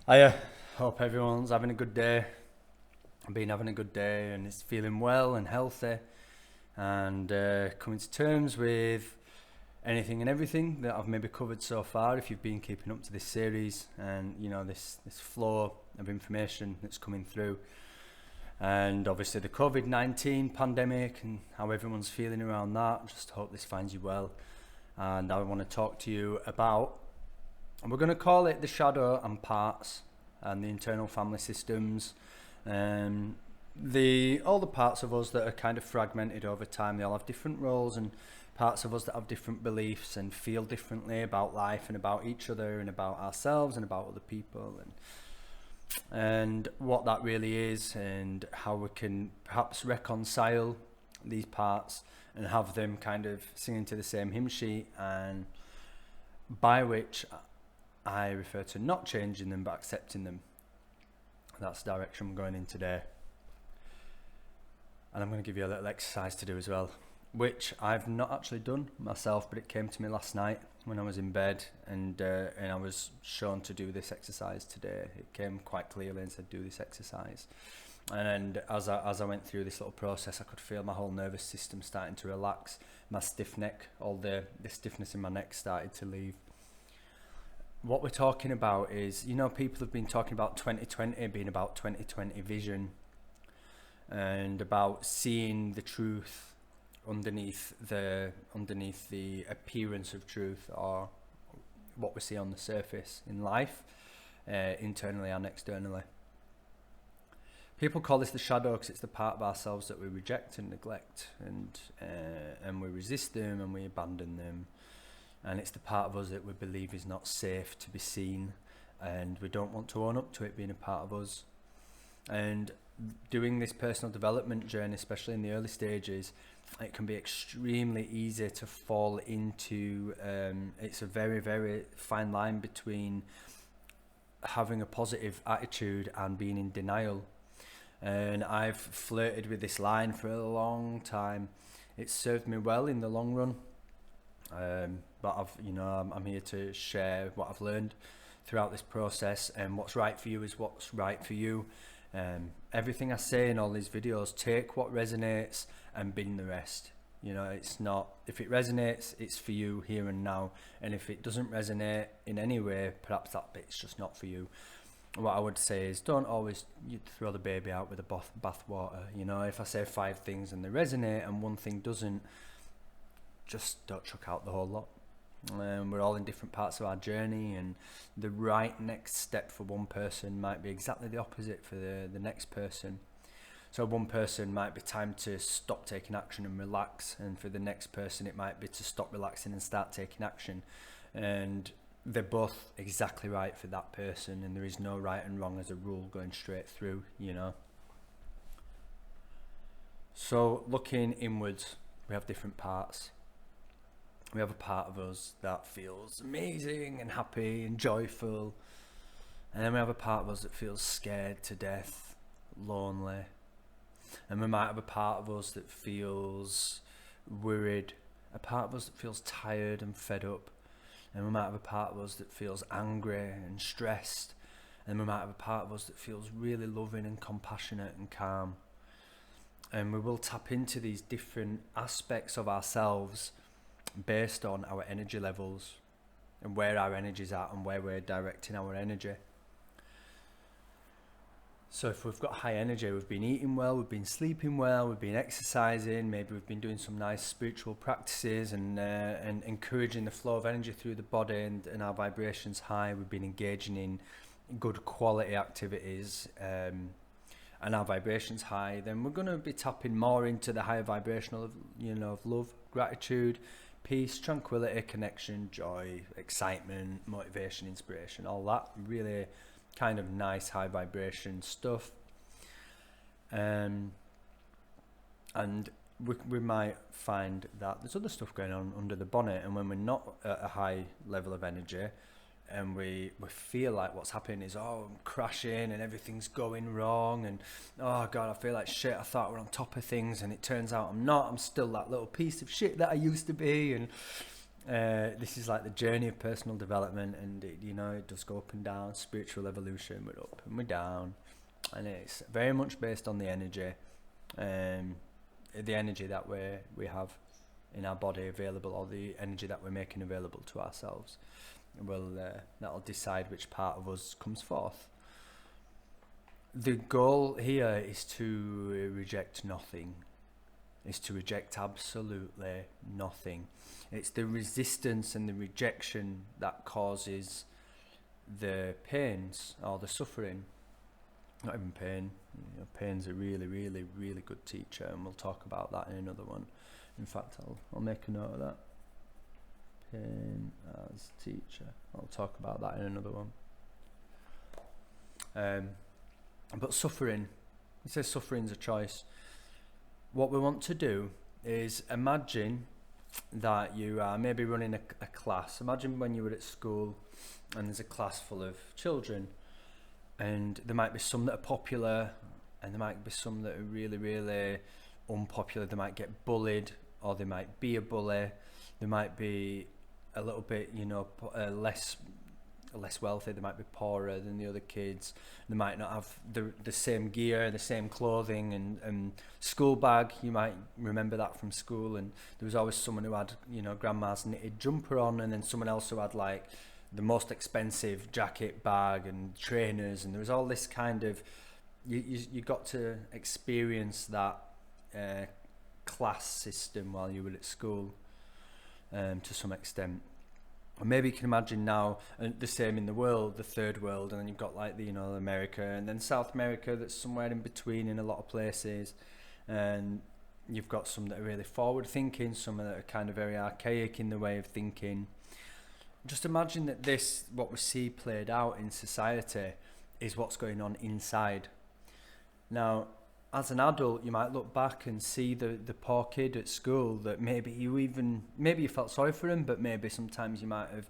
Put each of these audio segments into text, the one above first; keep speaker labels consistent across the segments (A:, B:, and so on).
A: I hope everyone's having a good day. I've been having a good day and is feeling well and healthy and coming to terms with anything and everything that I've maybe covered so far. If you've been keeping up to this series and this flow of information that's coming through, and obviously the COVID-19 pandemic and how everyone's feeling around that. Just hope this finds you well. And I want to talk to you about, and we're going to call it the shadow and parts and the internal family systems. All the parts of us that are kind of fragmented over time, they all have different roles, and parts of us that have different beliefs and feel differently about life and about each other and about ourselves and about other people, and what that really is, and how we can perhaps reconcile these parts and have them kind of singing to the same hymn sheet, and by which I refer to not changing them but accepting them. That's the direction I'm going in today. And I'm going to give you a little exercise to do as well, which I've not actually done myself, but it came to me last night when I was in bed, and I was shown to do this exercise today. It came quite clearly and said, do this exercise. And as I went through this little process, I could feel my whole nervous system starting to relax. My stiff neck, all the stiffness in my neck started to leave. What we're talking about is, people have been talking about 2020 being about 2020 vision, and about seeing the truth underneath the appearance of truth, or what we see on the surface in life, internally and externally. People call this the shadow because it's the part of ourselves that we reject and neglect, and we resist them and we abandon them. And it's the part of us that we believe is not safe to be seen, and we don't want to own up to it being a part of us. And doing this personal development journey, especially in the early stages, it can be extremely easy to fall into, it's a very, very fine line between having a positive attitude and being in denial. And I've flirted with this line for a long time. It's served me well in the long run. But I'm here to share what I've learned throughout this process, and what's right for you is what's right for you. Everything I say in all these videos, take what resonates and bin the rest. It's not, if it resonates, it's for you here and now, and if it doesn't resonate in any way, perhaps that bit's just not for you. What I would say is, don't always throw the baby out with the bathwater. If I say 5 things and they resonate and one thing doesn't, just don't chuck out the whole lot. We're all in different parts of our journey, and the right next step for one person might be exactly the opposite for the next person. So one person might be time to stop taking action and relax, and for the next person it might be to stop relaxing and start taking action. And they're both exactly right for that person, and there is no right and wrong as a rule going straight through. So looking inwards, we have different parts. We have a part of us that feels amazing and happy and joyful, and then we have a part of us that feels scared to death, lonely, and we might have a part of us that feels worried, a part of us that feels tired and fed up, and we might have a part of us that feels angry and stressed, and we might have a part of us that feels really loving and compassionate and calm. And we will tap into these different aspects of ourselves based on our energy levels and where our energy's at and where we're directing our energy. So if we've got high energy, we've been eating well, we've been sleeping well, we've been exercising, maybe we've been doing some nice spiritual practices and encouraging the flow of energy through the body, and our vibrations high, we've been engaging in good quality activities, and our vibrations high, then we're going to be tapping more into the higher vibrational of love, gratitude, peace, tranquility, connection, joy, excitement, motivation, inspiration, all that really kind of nice high vibration stuff. And we might find that there's other stuff going on under the bonnet, and when we're not at a high level of energy and we feel like what's happening is, I'm crashing and everything's going wrong, and oh god, I feel like shit, I thought we're on top of things and it turns out I'm not, I'm still that little piece of shit that I used to be, and This is like the journey of personal development, and it does go up and down. Spiritual evolution, we're up and we're down, and it's very much based on the energy that we have in our body available, or the energy that we're making available to ourselves. That'll decide which part of us comes forth. The goal here is to reject nothing, is to reject absolutely nothing. It's the resistance and the rejection that causes the pains or the suffering. Not even pain. Pain's a really, really, really good teacher, and we'll talk about that in another one. In fact, I'll make a note of that. Pain as teacher. I'll talk about that in another one. But suffering, it says suffering's a choice. What we want to do is imagine that you are maybe running a class. Imagine when you were at school and there's a class full of children, and there might be some that are popular and there might be some that are really, really unpopular. They might get bullied, or they might be a bully. They might be a little bit, less wealthy. They might be poorer than the other kids. They might not have the same gear, the same clothing and school bag. You might remember that from school. And there was always someone who had, grandma's knitted jumper on, and then someone else who had like the most expensive jacket, bag and trainers. And there was all this kind of, you got to experience that class system while you were at school to some extent. Or maybe you can imagine now the same in the world, the third world, and then you've got like America, and then South America that's somewhere in between in a lot of places, and you've got some that are really forward thinking, some that are kind of very archaic in the way of thinking. Just imagine that what we see played out in society is what's going on inside. Now, as an adult, you might look back and see the poor kid at school that maybe you felt sorry for him, but maybe sometimes you might have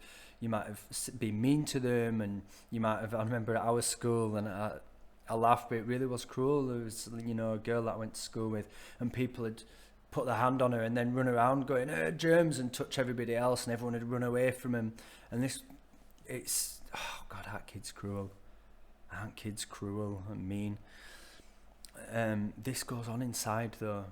A: been mean to them, and you might have. I remember at our school, and I laughed, but it really was cruel. There was a girl that I went to school with, and people had put their hand on her and then run around going germs and touch everybody else, and everyone had run away from him. And oh God, aren't kids cruel? Aren't kids cruel and mean? This goes on inside though.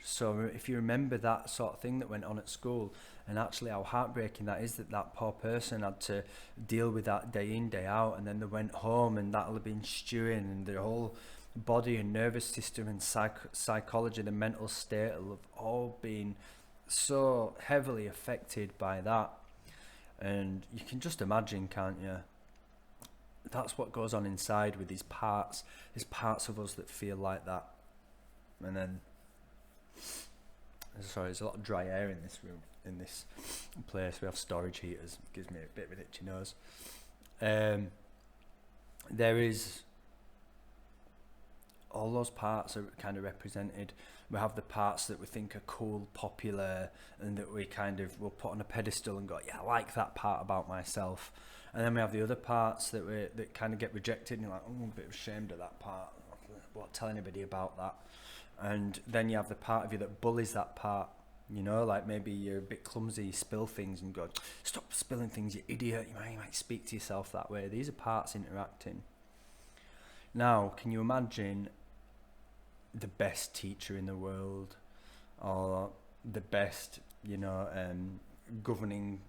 A: So if you remember that sort of thing that went on at school, and actually how heartbreaking that is, that poor person had to deal with that day in, day out, and then they went home and that'll have been stewing, and their whole body and nervous system and psychology, the mental state will have all been so heavily affected by that. And you can just imagine, can't you? That's what goes on inside with these parts. There's parts of us that feel like that. And then, sorry, there's a lot of dry air in this room, in this place. We have storage heaters. It gives me a bit of an itchy nose. There is, all those parts are kind of represented. We have the parts that we think are cool, popular, and that we kind of will put on a pedestal and go, yeah, I like that part about myself. And then we have the other parts that kind of get rejected, and you're like, oh, I'm a bit ashamed of that part. I won't tell anybody about that. And then you have the part of you that bullies that part. Like maybe you're a bit clumsy, you spill things, and go, stop spilling things, you idiot. You might speak to yourself that way. These are parts interacting. Now, can you imagine the best teacher in the world, or the best, governing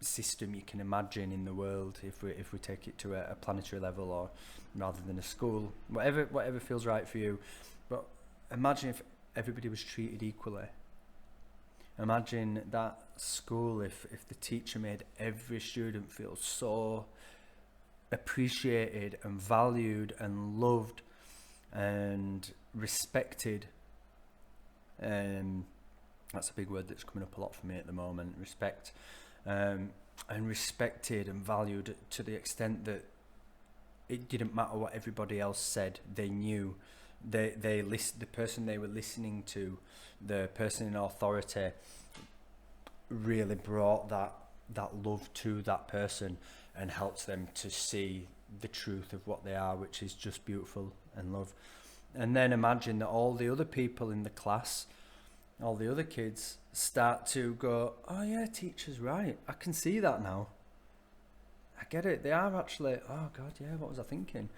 A: system you can imagine in the world, if we take it to a planetary level, or rather than a school, whatever feels right for you. But imagine if everybody was treated equally. Imagine that school, if the teacher made every student feel so appreciated and valued and loved and respected. That's a big word that's coming up a lot for me at the moment, respect. And respected and valued to the extent that it didn't matter what everybody else said. They knew the person they were listening to, the person in authority, really brought that love to that person and helped them to see the truth of what they are, which is just beautiful and love. And then imagine that all the other people in the class all the other kids start to go, oh yeah, teacher's right. I can see that now. I get it. They are actually, oh God, yeah, what was I thinking?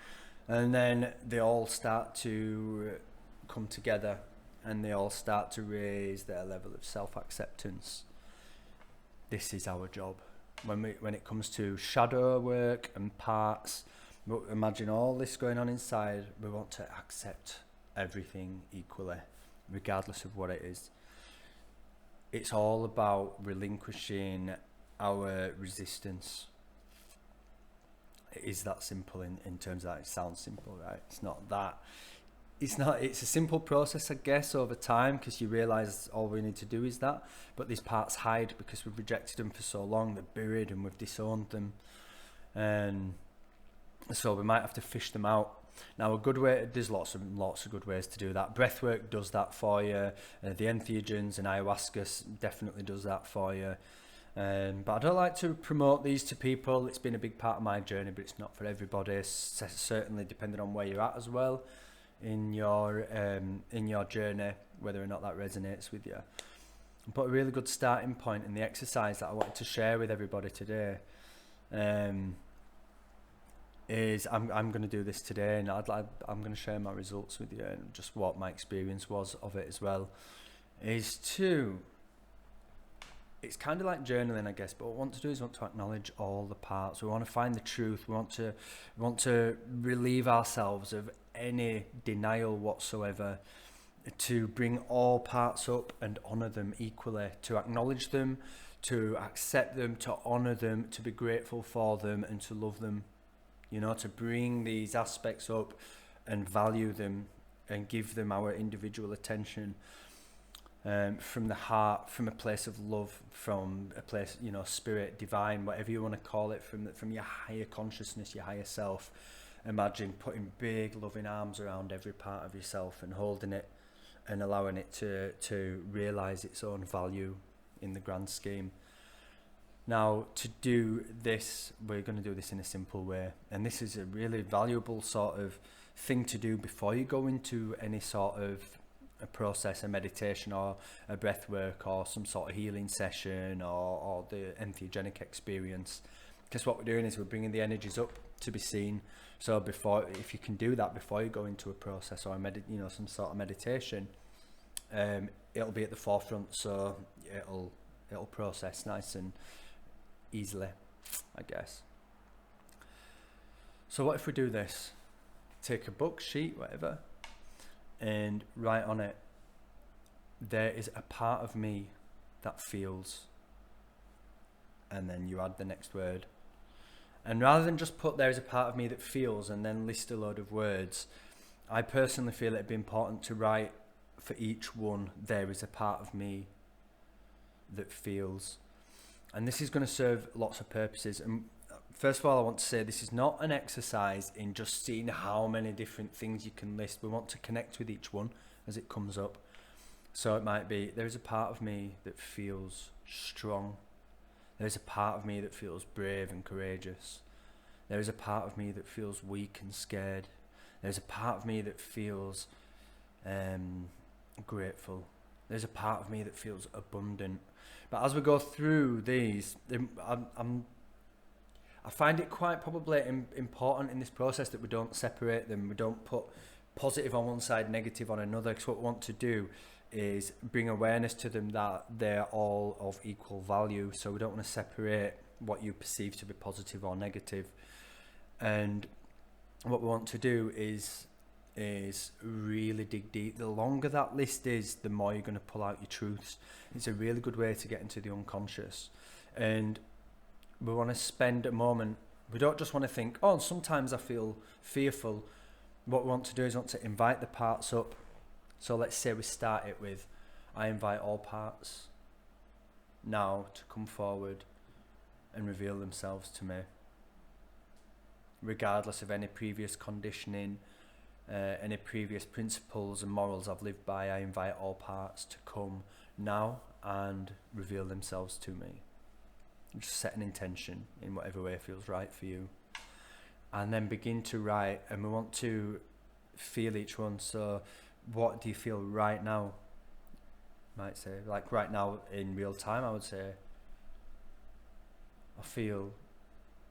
A: And then they all start to come together and they all start to raise their level of self-acceptance. This is our job. When it comes to shadow work and parts, imagine all this going on inside. We want to accept everything equally, regardless of what it is. It's all about relinquishing our resistance. It is that simple in terms of that. It sounds simple, right? It's not that. It's a simple process, I guess, over time, because you realise all we need to do is that. But these parts hide because we've rejected them for so long. They're buried and we've disowned them. And so we might have to fish them out. Now, a good way, there's lots of good ways to do that. Breathwork does that for you. The entheogens and ayahuasca definitely does that for you. But I don't like to promote these to people. It's been a big part of my journey, but it's not for everybody. Certainly depending on where you're at as well in your journey, whether or not that resonates with you. But a really good starting point in the exercise that I wanted to share with everybody today is I'm going to do this today, and I'm going to share my results with you and just what my experience was of it as well. It's kind of like journaling, I guess, but what we want to do is acknowledge all the parts. We want to find the truth. We want to relieve ourselves of any denial whatsoever, to bring all parts up and honour them equally, to acknowledge them, to accept them, to honour them, to be grateful for them and to love them. You know, to bring these aspects up and value them and give them our individual attention. From the heart, from a place of love, from a place, you know, spirit, divine, whatever you want to call it, from your higher consciousness, your higher self. Imagine putting big loving arms around every part of yourself and holding it and allowing it to realise its own value in the grand scheme. Now, to do this, we're going to do this in a simple way, and this is a really valuable sort of thing to do before you go into any sort of a process, a meditation or a breath work or some sort of healing session or the entheogenic experience. Because what we're doing is we're bringing the energies up to be seen. So if you can do that before you go into a process or some sort of meditation, it'll be at the forefront, so it'll process nice and easily, I guess. So what if we do this? Take a book, sheet, whatever, and write on it, there is a part of me that feels, and then you add the next word. And rather than just put there is a part of me that feels and then list a load of words, I personally feel it'd be important to write for each one, there is a part of me that feels. And this is going to serve lots of purposes. And first of all, I want to say this is not an exercise in just seeing how many different things you can list. We want to connect with each one as it comes up. So it might be, there is a part of me that feels strong. There's a part of me that feels brave and courageous. There is a part of me that feels weak and scared. There's a part of me that feels grateful. There's a part of me that feels abundant. But as we go through these, I find it quite probably important in this process that we don't separate them. We don't put positive on one side, negative on another, because what we want to do is bring awareness to them that they're all of equal value. So we don't want to separate what you perceive to be positive or negative. And what we want to do is really dig deep. The longer that list is, the more you're going to pull out your truths. It's a really good way to get into the unconscious. And we want to spend a moment, we don't just want to think, oh, sometimes I feel fearful. What we want to do is want to invite the parts up. So let's say we start it with, I invite all parts now to come forward and reveal themselves to me. Regardless of any previous conditioning, any previous principles and morals I've lived by, I invite all parts to come now and reveal themselves to me. Just set an intention in whatever way feels right for you. And then begin to write, and we want to feel each one. So what do you feel right now? might say. Like right now in real time, I would say I feel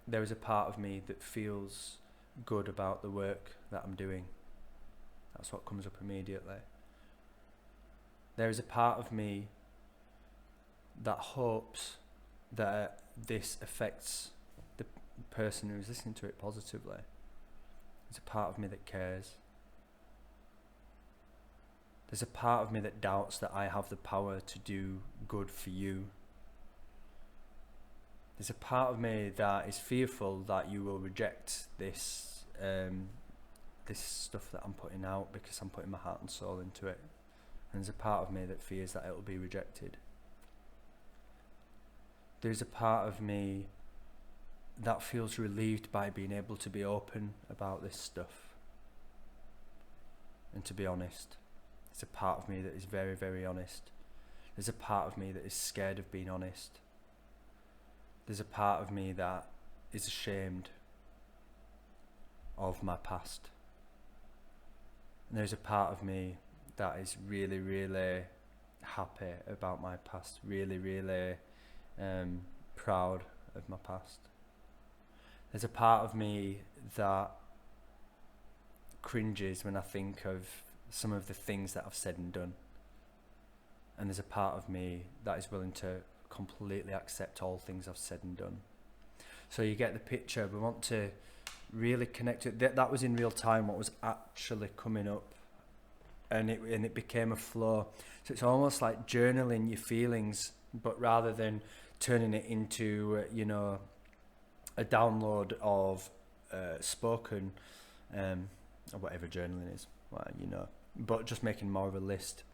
A: there is a part of me that feels good about the work that I'm doing. That's what comes up immediately. There is a part of me that hopes that this affects the person who's listening to it positively. There's a part of me that cares. There's a part of me that doubts that I have the power to do good for you. There's a part of me that is fearful that you will reject this this stuff that I'm putting out because I'm putting my heart and soul into it. And there's a part of me that fears that it will be rejected. There's a part of me that feels relieved by being able to be open about this stuff and to be honest. There's a part of me that is very, very honest. There's a part of me that is scared of being honest. There's a part of me that is ashamed of my past. And there's a part of me that is really, really happy about my past, really, really proud of my past. There's a part of me that cringes when I think of some of the things that I've said and done. And there's a part of me that is willing to completely accept all things I've said and done. So you get the picture. We want to really connect it. That was in real time what was actually coming up, and it became a flow. So it's almost like journaling your feelings, but rather than turning it into a download of spoken or whatever journaling is, but just making more of a list.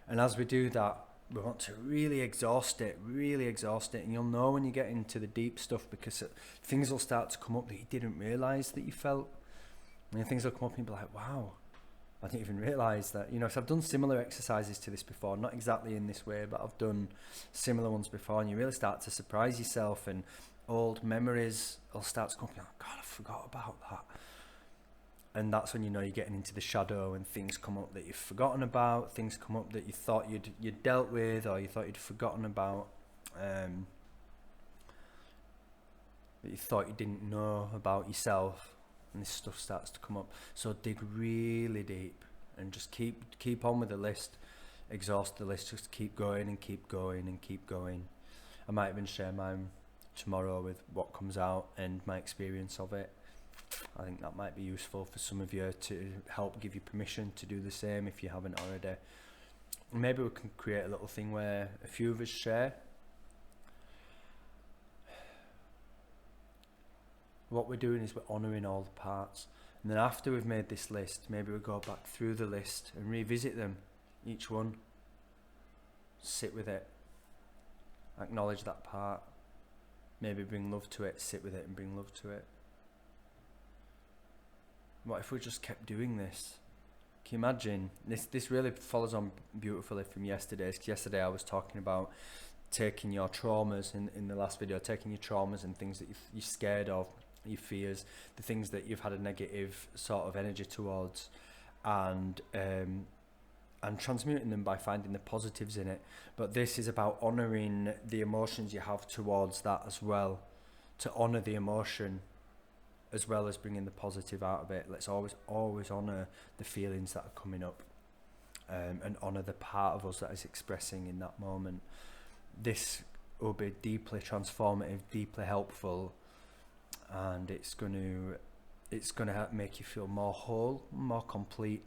A: And as we do that, we want to really exhaust it, and you'll know when you get into the deep stuff, because things will start to come up that you didn't realise that you felt. And things will come up and you'll be like, wow, I didn't even realise that. So I've done similar exercises to this before, not exactly in this way, but I've done similar ones before, and you really start to surprise yourself, and old memories will start to come up, and you're like, God, I forgot about that. And that's when you're getting into the shadow, and things come up that you've forgotten about, things come up that you thought you'd dealt with, or you thought you'd forgotten about, that you thought you didn't know about yourself, and this stuff starts to come up. So dig really deep and just keep on with the list, exhaust the list, just keep going and keep going and keep going. I might even share mine tomorrow with what comes out and my experience of it. I think that might be useful for some of you to help give you permission to do the same if you haven't already. Maybe we can create a little thing where a few of us share. What we're doing is we're honouring all the parts. And then after we've made this list, maybe we go back through the list and revisit them, each one. Sit with it. Acknowledge that part. Maybe bring love to it, sit with it and bring love to it. What if we just kept doing this? Can you imagine? This really follows on beautifully from yesterday's, because yesterday I was talking about taking your traumas in the last video, taking your traumas and things that you're scared of, your fears, the things that you've had a negative sort of energy towards, and transmuting them by finding the positives in it. But this is about honouring the emotions you have towards that as well, to honour the emotion as well as bringing the positive out of it. Let's always honour the feelings that are coming up, and honour the part of us that is expressing in that moment. This will be deeply transformative, deeply helpful, and it's going to help make you feel more whole, more complete,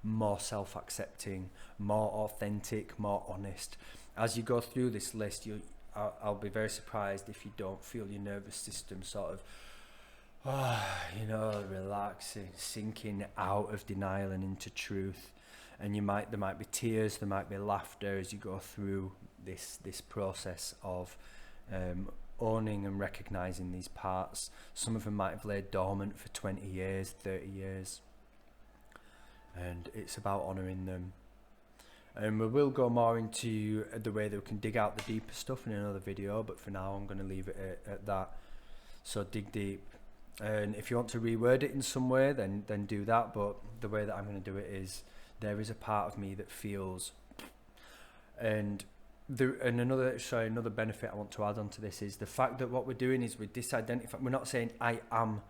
A: more self-accepting, more authentic, more honest. As you go through this list, I'll be very surprised if you don't feel your nervous system sort of relaxing, sinking out of denial and into truth. And there might be tears, there might be laughter as you go through this process of owning and recognizing these parts. Some of them might have laid dormant for 20 years, 30 years, and it's about honoring them. And we will go more into the way that we can dig out the deeper stuff in another video, but for now I'm going to leave it at that. So dig deep. And if you want to reword it in some way, then do that. But the way that I'm going to do it is, there is a part of me that feels And another benefit I want to add onto this is the fact that what we're doing is we're disidentifying. We're not saying I am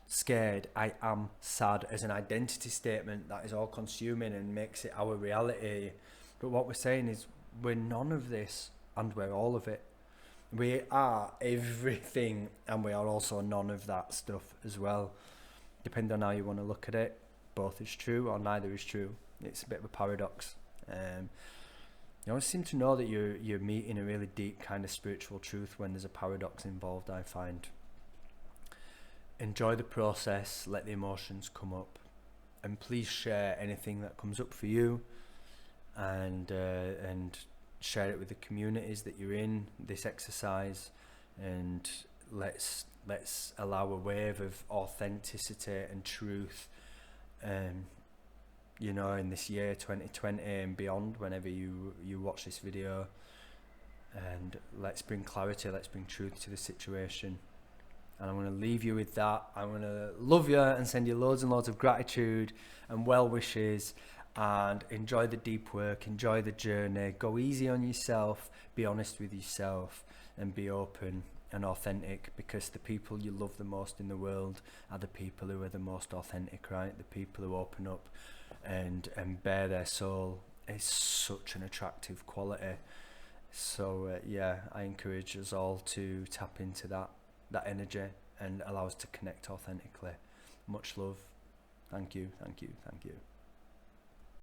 A: scared, I am sad as an identity statement that is all consuming and makes it our reality. But what we're saying is we're none of this and we're all of it. We are everything and we are also none of that stuff as well. Depending on how you want to look at it, both is true or neither is true. It's a bit of a paradox. You always seem to know that you're meeting a really deep kind of spiritual truth when there's a paradox involved, I find. Enjoy the process, let the emotions come up, and please share anything that comes up for you, and share it with the communities that you're in, this exercise, and let's allow a wave of authenticity and truth, you know, in this year 2020 and beyond, whenever you watch this video, and let's bring clarity, let's bring truth to the situation. And I'm going to leave you with that. I'm going to love you and send you loads and loads of gratitude and well wishes, and enjoy the deep work, enjoy the journey, go easy on yourself, be honest with yourself, and be open and authentic, because the people you love the most in the world are the people who are the most authentic, right? The people who open up and bare their soul is such an attractive quality. So yeah, I encourage us all to tap into that energy and allow us to connect authentically. Much love. Thank you, thank you, thank you.